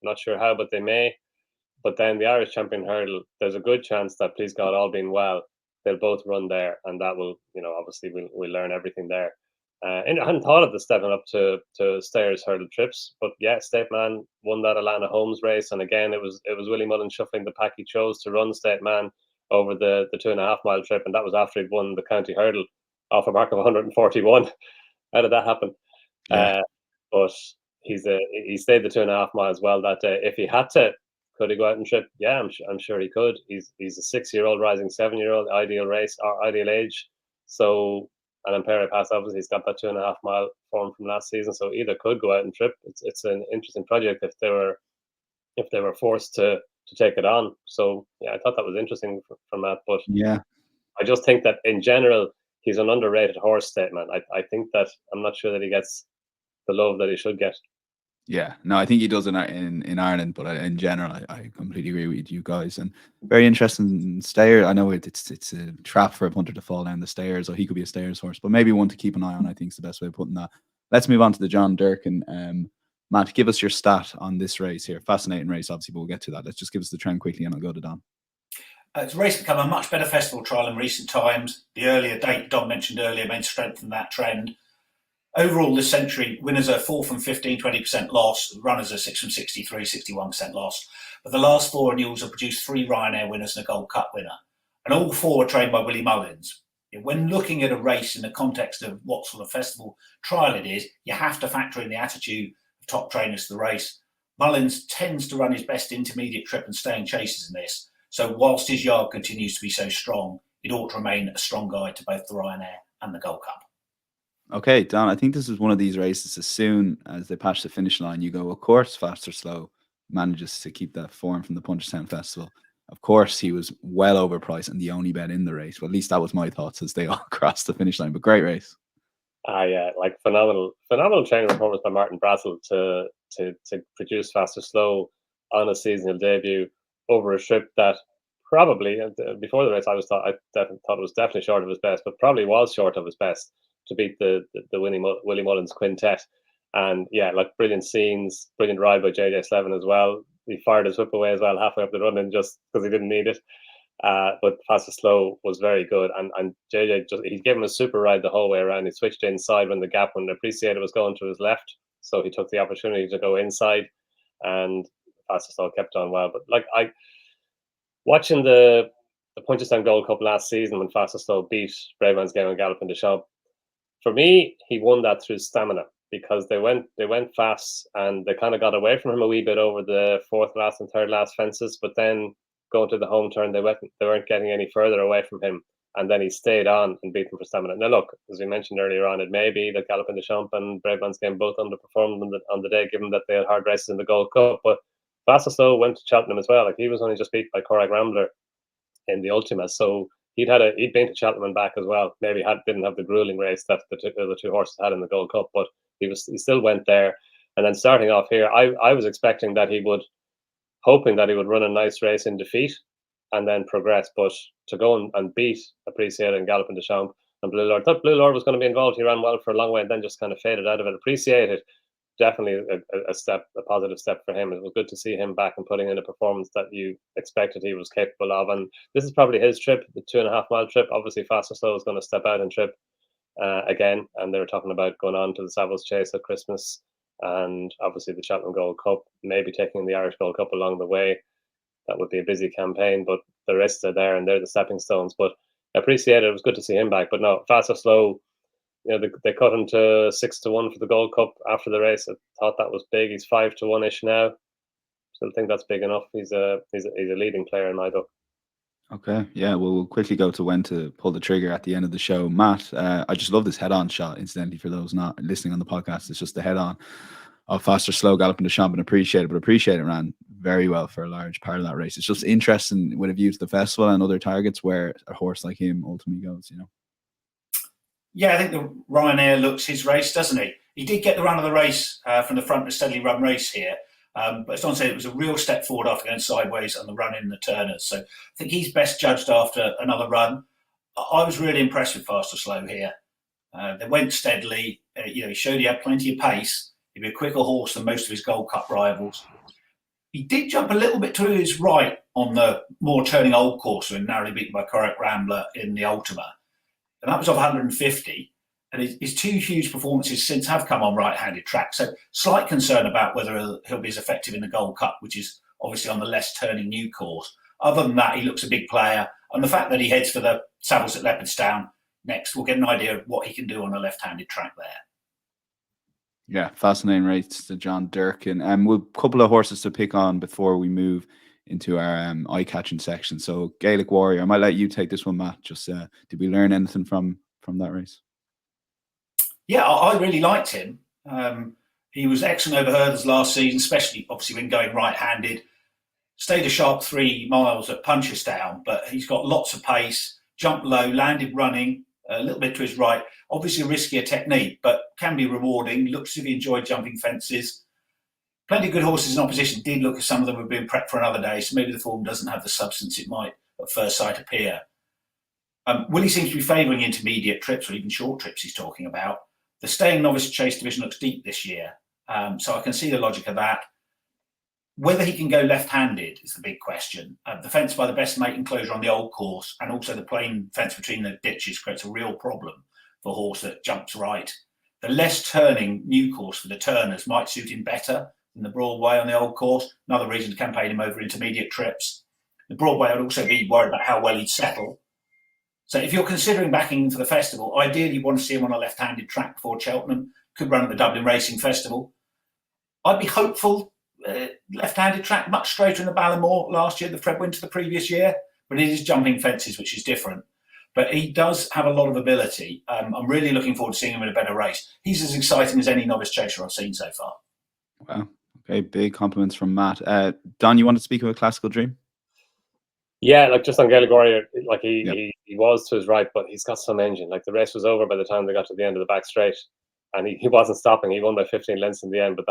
Not sure how, but they may. But then the Irish Champion Hurdle, there's a good chance that, please God, all being well, they'll both run there, and that will, obviously we'll learn everything there. And I hadn't thought of the stepping up to Stayers Hurdle trips, but yeah, Stateman won that Alana Holmes race, and again, it was Willie Mullins shuffling the pack he chose to run Stateman over the 2.5 mile trip, and that was after he'd won the County Hurdle off a mark of 141. How did that happen? Yeah. But he stayed the 2.5 miles well that day. If he had to, could he go out and trip? Yeah, I'm sure he could. He's a 6-year-old rising 7-year-old, ideal race or ideal age. So, and Imperial Pass, obviously, he's got that 2.5 mile form from last season. So either could go out and trip. It's an interesting project if they were forced to take it on. So yeah, I thought that was interesting from Matt. But yeah, I just think that in general, he's an underrated horse, Stateman. I think that I'm not sure that he gets the love that he should get. Yeah, no, I think he does in Ireland, but in general, I completely agree with you guys. And very interesting Stayer. I know it's a trap for a punter to fall down the stairs, or he could be a Stayers horse, but maybe one to keep an eye on. I think is the best way of putting that. Let's move on to the John Durkin. Matt, give us your stat on this race here. Fascinating race, obviously, but we'll get to that. Let's just give us the trend quickly, and I'll go to Don. It's a race become a much better festival trial in recent times. The earlier date Don mentioned earlier may strengthen that trend. Overall, this century, winners are 4 from 15, 20% loss. Runners are 6 from 63, 61% loss. But the last 4 renewals have produced 3 Ryanair winners and a Gold Cup winner. And all 4 were trained by Willie Mullins. When looking at a race in the context of what sort of festival trial it is, you have to factor in the attitude of top trainers to the race. Mullins tends to run his best intermediate trip and staying chases in this. So whilst his yard continues to be so strong, it ought to remain a strong guide to both the Ryanair and the Gold Cup. Okay, Don, I think this is one of these races, as soon as they patch the finish line, you go, of course, fast or slow, manages to keep that form from the Punchestown Festival. Of course, he was well overpriced and the only bet in the race. But at least that was my thoughts as they all crossed the finish line. But great race. Yeah, like phenomenal training performance by Martin Brassel to produce Fast or Slow on a seasonal debut over a trip that probably before the race I thought it was definitely short of his best, but probably was short of his best to beat the Willie Mullins quintet. And yeah, like brilliant scenes, brilliant ride by JJ Slevin as well. He fired his whip away as well halfway up the run and just because he didn't need it. But Fast or Slow was very good, and JJ he gave him a super ride the whole way around. He switched inside when Appreciated was going to his left, so he took the opportunity to go inside, and Fast or Slow kept on well. But like watching the Punchestown Gold Cup last season when Fast or Slow beat Braveman's Game and Galloping the Champ, for me he won that through stamina because they went fast and they kind of got away from him a wee bit over the fourth last and third last fences, but then going to the home turn, they weren't getting any further away from him, and then he stayed on and beat them for stamina. Now, look, as we mentioned earlier on, it may be that Galloping the Champ and Braveman's Game both underperformed on the day, given that they had hard races in the Gold Cup. But Fast or Slow went to Cheltenham as well. Like he was only just beat by Corag Rambler in the Ultima, so he'd been to Cheltenham and back as well. Maybe didn't have the grueling race that the two horses had in the Gold Cup, but he still went there. And then starting off here, I was expecting that hoping that he would run a nice race in defeat and then progress, but to go and beat Appreciated and Galloping the Champ and Blue Lord. I thought Blue Lord was going to be involved. He ran well for a long way and then just kind of faded out of it. Appreciated, definitely a positive step for him. It was good to see him back and putting in a performance that you expected he was capable of. And this is probably his trip, the 2.5 mile trip. Obviously, Fast or Slow is going to step out and trip again, and they were talking about going on to the Savills Chase at Christmas. And obviously the Cheltenham Gold Cup, maybe taking the Irish Gold Cup along the way. That would be a busy campaign, but the risks are there and they're the stepping stones. But Appreciated, it was good to see him back. But no, Fast or Slow, they cut him to 6-1 for the Gold Cup after the race. I thought that was big. He's 5-1-ish now. Still think that's big enough. He's a leading player in my book. Okay, yeah, well, we'll quickly go to when to pull the trigger at the end of the show. Matt, I just love this head-on shot, incidentally, for those not listening on the podcast. It's just the head-on of Fast or Slow, Galloping the Champ and Appreciated, but Appreciated ran very well for a large part of that race. It's just interesting with a view to the festival and other targets where a horse like him ultimately goes, Yeah, I think the Ryanair looks his race, doesn't he? He did get the run of the race from the front of a steadily run race here. But as Don said, it was a real step forward after going sideways on the run in the Turners. So I think he's best judged after another run. I was really impressed with Fast or Slow here. They went steadily. He showed he had plenty of pace. He'd be a quicker horse than most of his Gold Cup rivals. He did jump a little bit to his right on the more turning old course when narrowly beaten by Corach Rambler in the Ultima. And that was off 150. And his two huge performances since have come on right-handed track. So slight concern about whether he'll be as effective in the Gold Cup, which is obviously on the less turning new course. Other than that, he looks a big player. And the fact that he heads for the Savills at Leopardstown next, we'll get an idea of what he can do on a left-handed track there. Yeah, fascinating race to John Durkin. We'll a couple of horses to pick on before we move into our eye-catching section. So Gaelic Warrior, I might let you take this one, Matt. Just did we learn anything from that race? Yeah, I really liked him. He was excellent over hurdles last season, especially obviously when going right-handed. Stayed a sharp 3 miles at Punchestown, but he's got lots of pace, jumped low, landed running, a little bit to his right. Obviously a riskier technique, but can be rewarding. Looks as if he enjoyed jumping fences. Plenty of good horses in opposition. Did look as some of them were being prepped for another day, so maybe the form doesn't have the substance it might at first sight appear. Willie seems to be favouring intermediate trips or even short trips he's talking about. The staying novice chase division looks deep this year, so I can see the logic of that. Whether he can go left-handed is the big question. The fence by the best mate enclosure on the old course and also the plain fence between the ditches creates a real problem for a horse that jumps right. The less turning new course for the Turners might suit him better than the Broadway on the old course. Another reason to campaign him over intermediate trips. The Broadway would also be worried about how well he'd settle. So if you're considering backing for the festival, ideally you want to see him on a left-handed track before Cheltenham. Could run at the Dublin Racing Festival. I'd be hopeful. Left-handed track, much straighter in the Ballamore last year, the Fred Winter the previous year, but it is jumping fences, which is different. But he does have a lot of ability. I'm really looking forward to seeing him in a better race. He's as exciting as any novice chaser I've seen so far. Wow. Okay, big compliments from Matt. Don, you want to speak about Classical Dream? Yeah, like just on Gaelic Warrior, like Yep. he was to his right, but he's got some engine. Like the race was over by the time they got to the end of the back straight, and he wasn't stopping. He won by 15 lengths in the end, but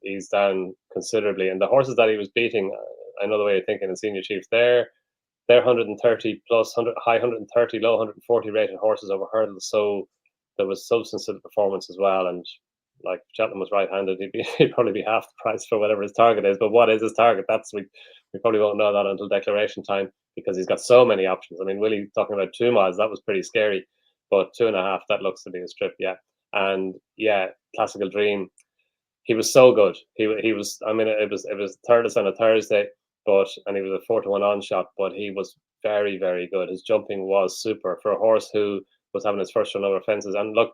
he's down considerably. And the horses that he was beating, I know the way you're thinking in Senior Chief, they're 130 plus, high 130, low 140 rated horses over hurdles. So there was substance to the performance as well. And like Cheltenham was right-handed, he'd probably be half the price for whatever his target is. But what is his target? We probably won't know that until declaration time because he's got so many options. I mean, Willie talking about 2 miles, that was pretty scary, but 2.5, that looks to be a strip, yeah. And yeah, Classical Dream, he was so good. He was. I mean, it was Thurles on a Thursday, and he was a 4-1 on shot, but he was very, very good. His jumping was super for a horse who was having his first run over fences. And look,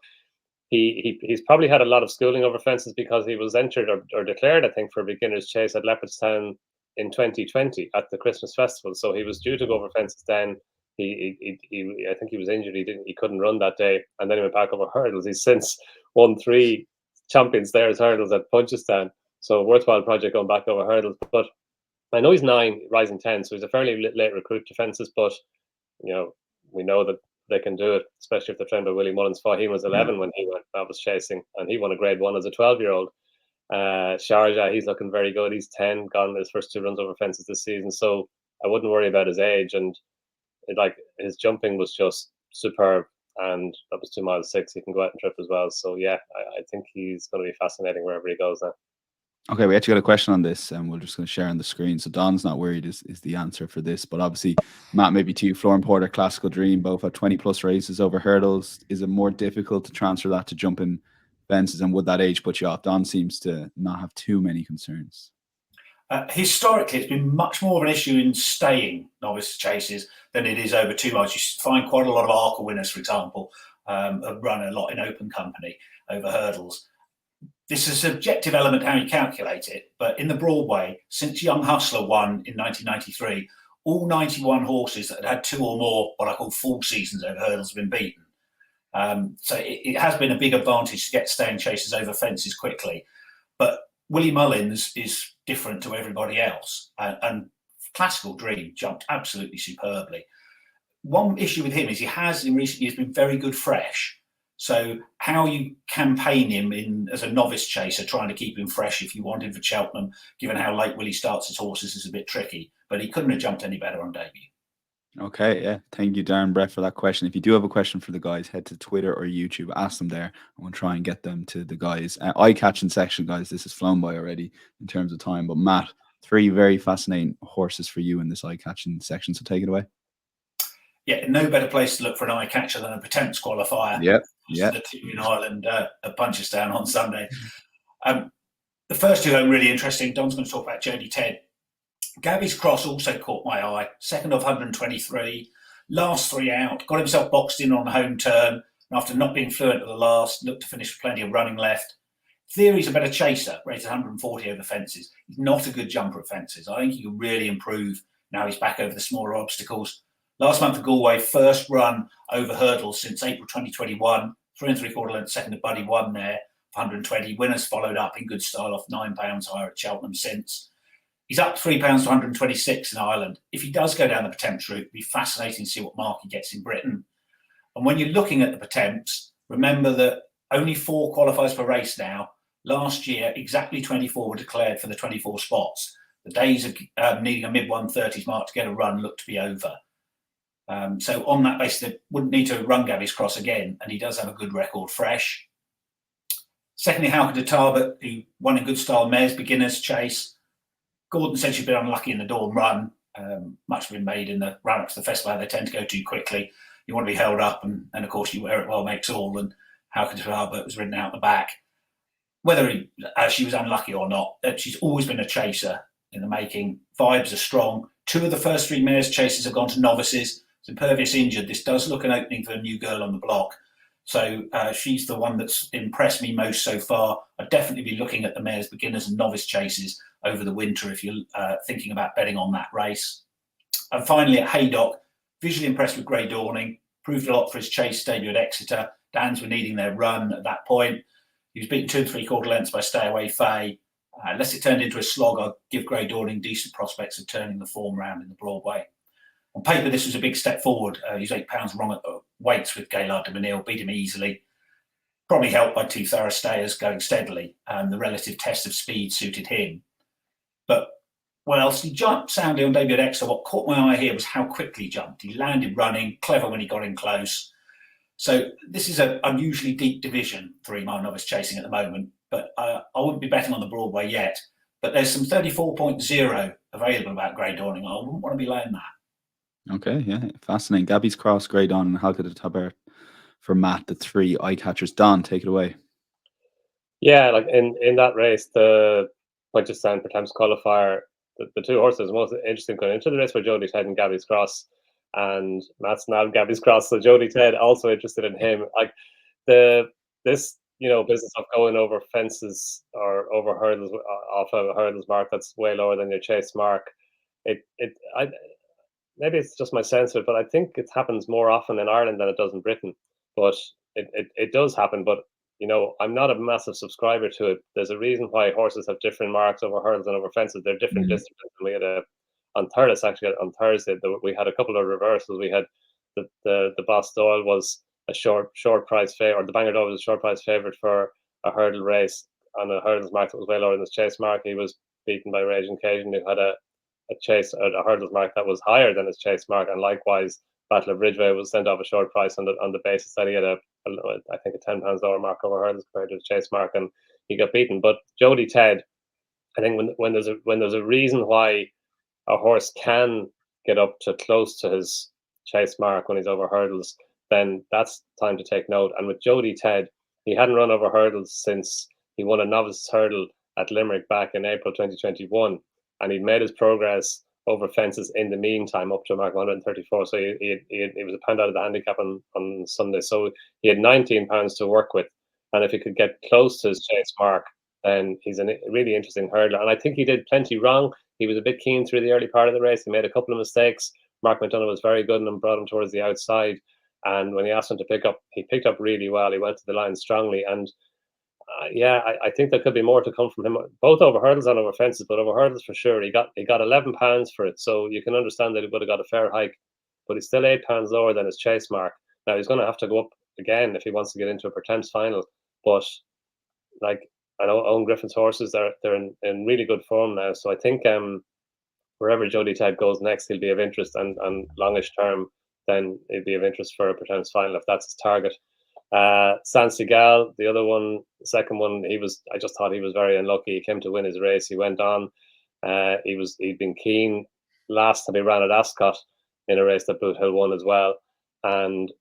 he's probably had a lot of schooling over fences because he was entered or declared, I think, for a beginner's chase at Leopardstown in 2020 at the Christmas festival. So he was due to go over fences then. I think he was injured. He couldn't run that day, and then he went back over hurdles. He's since won 3 champions there as hurdles at Punchestown. So worthwhile project going back over hurdles. But I know he's 9, rising 10, so he's a fairly late recruit to fences. But we know that they can do it, especially if they're trained by Willie Mullins. He was 11 when he went. I was chasing, and he won a Grade 1 as a 12-year-old. Sharjah, he's looking very good. He's 10, gone his first 2 runs over fences this season. So I wouldn't worry about his age. And his jumping was just superb. And that was 2 miles 6. He can go out and trip as well. So yeah, I think he's going to be fascinating wherever he goes now. Okay, we actually got a question on this, and we're just going to share on the screen. So Don's not worried is the answer for this, but obviously Matt, maybe to you, Flooring Porter, Classical Dream, both at 20+ races over hurdles. Is it more difficult to transfer that to jumping fences, and would that age put you off? Don seems to not have too many concerns. Historically, it's been much more of an issue in staying novice chases than it is over 2 miles. You find quite a lot of ARCA winners, for example, have run a lot in open company over hurdles. This is a subjective element how you calculate it, but in the Broadway, since Young Hustler won in 1993, all 91 horses that had 2 or more, what I call full seasons over hurdles, have been beaten. So it has been a big advantage to get staying chases over fences quickly. But Willie Mullins is different to everybody else, and Classical Dream jumped absolutely superbly. One issue with him is he has in recent years been very good fresh. So how you campaign him as a novice chaser, trying to keep him fresh if you want him for Cheltenham, given how late Willie starts his horses, is a bit tricky. But he couldn't have jumped any better on debut. Okay, yeah. Thank you, Darren Brett, for that question. If you do have a question for the guys, head to Twitter or YouTube, ask them there, and we'll try and get them to the guys. Eye-catching section, guys, this has flown by already in terms of time. But Matt, 3 very fascinating horses for you in this eye-catching section, so take it away. Yeah, no better place to look for an eye catcher than a Potence qualifier. Yeah. The team in Ireland at Punchestown on Sunday. The first 2 are really interesting. Don's going to talk about Jody Ted. Gabby's Cross also caught my eye. Second of 123. Last 3 out. Got himself boxed in on the home turn. And after not being fluent at the last, looked to finish with plenty of running left. Theory's a better chaser, rated 140 over fences. He's not a good jumper at fences. I think he can really improve now he's back over the smaller obstacles. Last month at Galway, first run over hurdles since April 2021. 3 3/4 lengths second to Buddy won there. 120 winners followed up in good style off £9 higher at Cheltenham since. He's up £3 to 126 in Ireland. If he does go down the Potence route, it'd be fascinating to see what mark he gets in Britain. And when you're looking at the Potence, remember that only 4 qualifiers per race now. Last year, exactly 24 were declared for the 24 spots. The days of needing a mid-130s mark to get a run look to be over. So on that basis, they wouldn't need to run Gabby's Cross again, and he does have a good record fresh. Secondly, Hauke de Tarbert, who won in good style Mares Beginners Chase. Gordon said she'd been unlucky in the Dawn run. Much has been made in the run-up to the festival. They tend to go too quickly. You want to be held up, and of course, you wear it well makes all, and Hauke de Tarbert was ridden out the back. Whether she was unlucky or not, she's always been a chaser in the making. Vibes are strong. 2 of the first 3 Mares chases have gone to novices. Impervious injured. This does look an opening for a new girl on the block. So she's the one that's impressed me most so far. I'd definitely be looking at the Mares Beginners and Novice chases over the winter if you're thinking about betting on that race. And finally at Haydock, visually impressed with Grey Dawning. Proved a lot for his chase debut at Exeter. Dans were needing their run at that point. He was beaten 2 3/4 lengths by Stay Away Faye. Unless it turned into a slog, I'd give Grey Dawning decent prospects of turning the form round in the Broadway. On paper, this was a big step forward. He was £8 wrong at the weights with Gaillard de Menil, beat him easily. Probably helped by 2 thorough stayers going steadily, and the relative test of speed suited him. But whilst he jumped soundly on debut at Exeter, what caught my eye here was how quickly he jumped. He landed running, clever when he got in close. So this is an unusually deep division, 3-mile novice chasing at the moment, but I wouldn't be betting on the Broadway yet. But there's some 34.0 available about Grey Dawning. I wouldn't want to be laying that. Okay, yeah, fascinating. Gabby's Cross, Grey Donn, and Halka de Tabert for Matt, the 3 Eyecatchers. Donn, take it away. Yeah, like in that race, the Punchestown Pertemps qualifier, the 2 horses most interesting going into the race were Jody Ted and Gabby's Cross, and Matt's now Gabby's Cross, so Jody Ted also interested in him. Like this business of going over fences or over hurdles off a hurdles mark that's way lower than your chase mark. Maybe it's just my sense of it, but I think it happens more often in Ireland than it does in Britain. But it does happen. But I'm not a massive subscriber to it. There's a reason why horses have different marks over hurdles and over fences. They're different disciplines. And we had on Thursday, we had a couple of reversals. We had the Boss Doyle was a short price favorite, or the Bangor Doyle was a short price favorite for a hurdle race on a hurdles mark that was way lower than his chase mark. He was beaten by Raging Cajun, who had a hurdles mark that was higher than his chase mark, and likewise Battle of Ridgeway was sent off a short price on the basis that he had I think a £10 lower mark over hurdles compared to his chase mark, and he got beaten. But Jody Ted, I think when there's a reason why a horse can get up to close to his chase mark when he's over hurdles, then that's time to take note. And with Jody Ted, he hadn't run over hurdles since he won a novice hurdle at Limerick back in April 2021, and he'd made his progress over fences in the meantime up to a mark of 134. So he was a pound out of the handicap on Sunday. So he had £19 to work with, and if he could get close to his chase mark, then he's a really interesting hurdler. And I think he did plenty wrong. He was a bit keen through the early part of the race. He made a couple of mistakes. Mark McDonough was very good and brought him towards the outside. And when he asked him to pick up, he picked up really well. He went to the line strongly. And I think there could be more to come from him, both over hurdles and over fences, but over hurdles for sure. He got £11 for it. So you can understand that he would have got a fair hike, but he's still £8 lower than his chase mark. Now he's going to have to go up again if he wants to get into a Pertemps final. But like, I know Owen Griffin's horses, they're in really good form now. So I think wherever Jody Ted goes next, he'll be of interest, and longish term, then it'd be of interest for a Pertemps final if that's his target. San Seagal, the other one, the second one, I just thought he was very unlucky. He came to win his race. He went on. He'd been keen last time he ran at Ascot in a race that Boot Hill won as well. And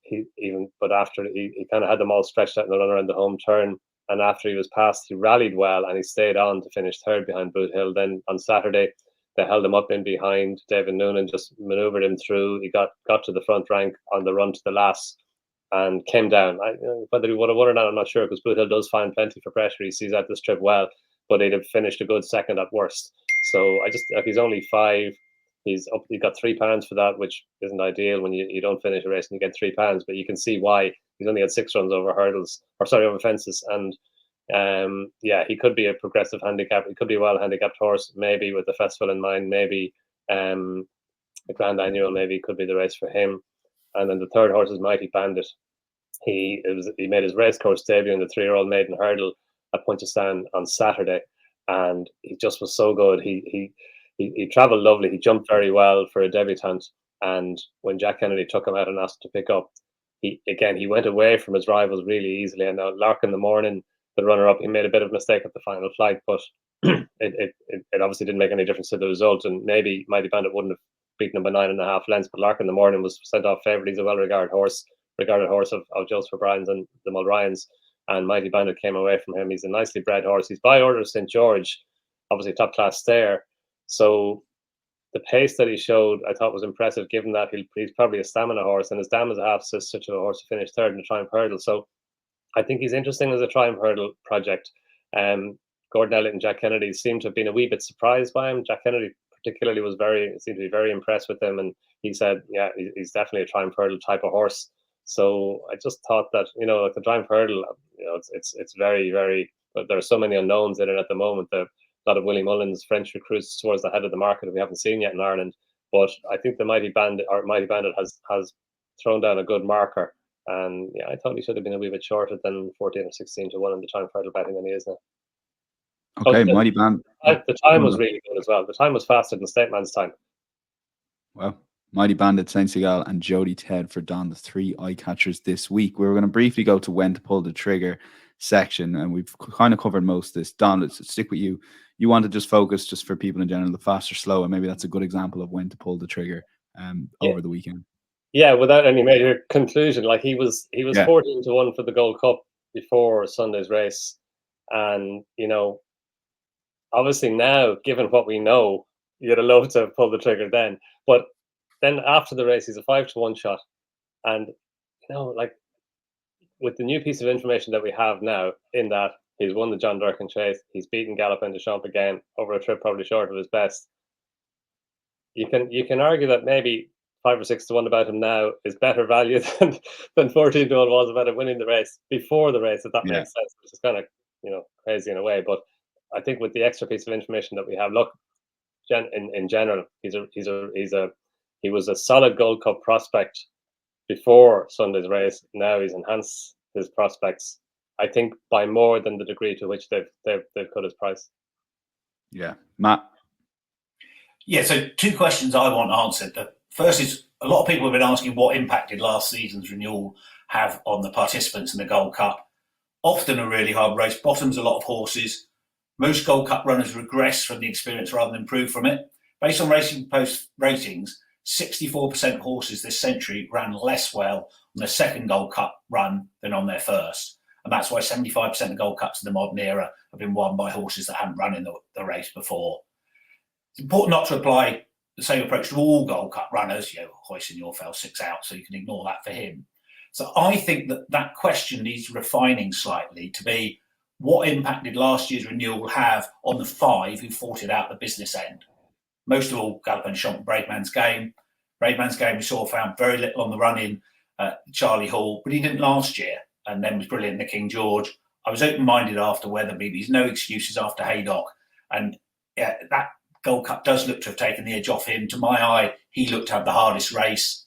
but after he kind of had them all stretched out in the run around the home turn. And after he was passed, he rallied well and he stayed on to finish third behind Boot Hill. Then on Saturday, they held him up in behind. David Noonan just manoeuvred him through. He got to the front rank on the run to the last and came down. Whether he would have won or not, I'm not sure, because Boot Hill does find plenty for pressure. He sees out this trip well, but he'd have finished a good second at worst. So he's only 5. He got £3 for that, which isn't ideal when you don't finish a race and you get £3. But you can see why. He's only had 6 runs over over fences, and he could be a progressive handicap. He could be a well handicapped horse, maybe with the festival in mind. Maybe the Grand Annual maybe could be the race for him. And then the third horse is Mighty Bandit. He made his racecourse debut in the 3-year-old maiden hurdle at Punchestown on Saturday, and he just was so good. He travelled lovely. He jumped very well for a debutant. And when Jack Kennedy took him out and asked to pick up, he went away from his rivals really easily. And now Lark in the Morning, the runner-up, he made a bit of a mistake at the final flight, but it obviously didn't make any difference to the result. And maybe Mighty Bandit wouldn't have beaten him by 9.5 lengths, but Lark in the Morning was sent off favourite. He's a well-regarded horse of Joseph O'Brien's and the Mulryans, and Mighty Bandit came away from him. He's a nicely bred horse. He's by order of St. George, obviously top-class stayer. So the pace that he showed, I thought, was impressive, given that he's probably a stamina horse, and his dam is a half sister to a horse to finish third in the Triumph Hurdle. So I think he's interesting as a Triumph Hurdle project. Gordon Elliott and Jack Kennedy seem to have been a wee bit surprised by him. Jack Kennedy particularly seemed to be very impressed with him, and he said, yeah, he's definitely a Triumph Hurdle type of horse. So I just thought that, like the Triumph Hurdle, it's very, very, but there are so many unknowns in it at the moment. A lot of Willie Mullins French recruits towards the head of the market that we haven't seen yet in Ireland. But I think the Mighty Bandit has thrown down a good marker. And yeah, I thought he should have been a wee bit shorter than 14 or 16 to 1 in the time further betting than he is now. Okay, Mighty Band. The time was really good as well. The time was faster than Stateman's time. Well, Mighty Bandit, Saint Seagal, and Jody Ted for Donn, the 3 eye catchers this week. We're going to briefly go to when to pull the trigger section, and we've kind of covered most of this. Donn, let's stick with you. You want to just focus, just for people in general, the fast or slow, and maybe that's a good example of when to pull the trigger over the weekend. Yeah, without any major conclusion, like he was 14 to 1 for the Gold Cup before Sunday's race, and obviously now, given what we know, you'd have loved to pull the trigger then. But then after the race, he's a 5 to 1 shot, and like with the new piece of information that we have now, in that he's won the John Durkin Chase, he's beaten Galopin Des Champs again over a trip probably short of his best. You can argue that maybe 5 or 6 to 1 about him now is better value than 14 to 1 was about him winning the race before the race, if that makes sense, which is kind of crazy in a way. But I think with the extra piece of information that we have, look, in general, he was a solid Gold Cup prospect before Sunday's race. Now he's enhanced his prospects, I think, by more than the degree to which they've cut his price. Yeah, Matt. Yeah, so 2 questions I want answered. The first is, a lot of people have been asking what impact did last season's renewal have on the participants in the Gold Cup. Often a really hard race, bottoms a lot of horses. Most Gold Cup runners regress from the experience rather than improve from it. Based on Racing Post ratings, 64% of horses this century ran less well on their second Gold Cup run than on their first. And that's why 75% of Gold Cups in the modern era have been won by horses that hadn't run in the race before. It's important not to apply the same approach to all Gold Cup runners. Hussey and Yorfell 6 out, so you can ignore that for him. So I think that question needs refining slightly to be, what impact did last year's renewal have on the 5 who fought it out the business end? Most of all, Galopin Des Champs and Braveman's Game. Braveman's Game we saw found very little on the run-in, Charlie Hall, but he didn't last year, and then was brilliant in the King George. I was open-minded after Weatherby. There's no excuses after Haydock, and that Gold Cup does look to have taken the edge off him. To my eye, he looked to have the hardest race.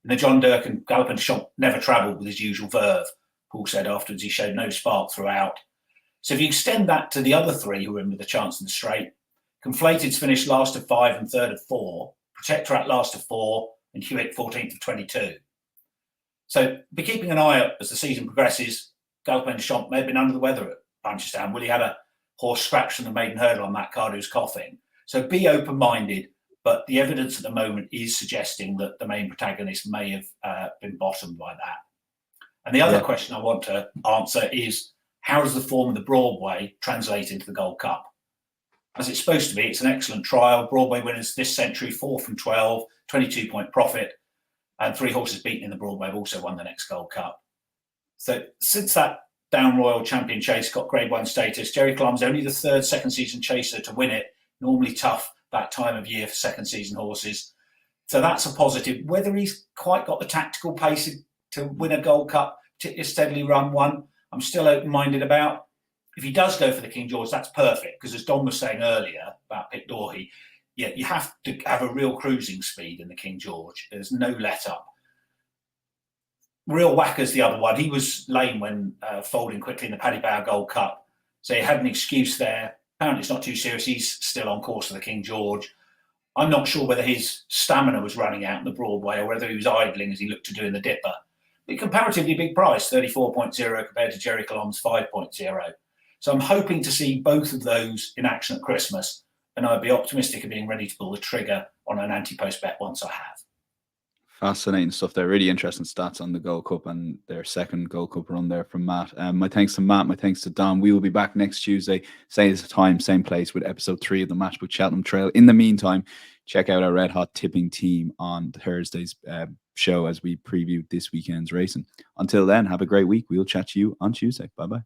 In the John Durkin, Galopin Des Champs never travelled with his usual verve. Paul said afterwards he showed no spark throughout. So if you extend that to the other 3 who were in with a chance in the straight, Conflated's finished last of 5 and third of 4, Protectorat last of 4, and Hewitt 14th of 22. So be keeping an eye out as the season progresses. Galopin Des Champs may have been under the weather at Punchestown. Willie had a horse scratch from the maiden hurdle on that card who's coughing. So be open-minded, but the evidence at the moment is suggesting that the main protagonist may have been bottomed by that. And the other question I want to answer is, how does the form of the Broadway translate into the Gold Cup? As it's supposed to be, it's an excellent trial. Broadway winners this century, 4 from 12, 22-point profit, and 3 horses beaten in the Broadway have also won the next Gold Cup. So since that Down Royal Champion Chase got Grade 1 status, Jerry Clum's only the 3rd second-season chaser to win it. Normally tough that time of year for second-season horses. So that's a positive. Whether he's quite got the tactical pace to win a Gold Cup, particularly a steadily run one, I'm still open-minded about. If he does go for the King George, that's perfect, because as Donn was saying earlier about Pitt Dorhey, you have to have a real cruising speed in the King George. There's no let-up. Real Whacker's the other one. He was lame when folding quickly in the Paddy Power Gold Cup, so he had an excuse there. Apparently it's not too serious. He's still on course for the King George. I'm not sure whether his stamina was running out in the Broadway or whether he was idling as he looked to do in the Dipper. But comparatively big price, 34.0 compared to Jerry Colom's 5.0. So I'm hoping to see both of those in action at Christmas, and I'd be optimistic of being ready to pull the trigger on an Ante-Post bet once I have. Fascinating stuff there. Really interesting stats on the Gold Cup and their second Gold Cup run there from Matt. My thanks to Matt. My thanks to Donn. We will be back next Tuesday, same time, same place, with episode 3 of the Matchbook Cheltenham Trail. In the meantime, check out our red hot tipping team on Thursday's show as we preview this weekend's racing. Until then, have a great week. We'll chat to you on Tuesday. Bye-bye.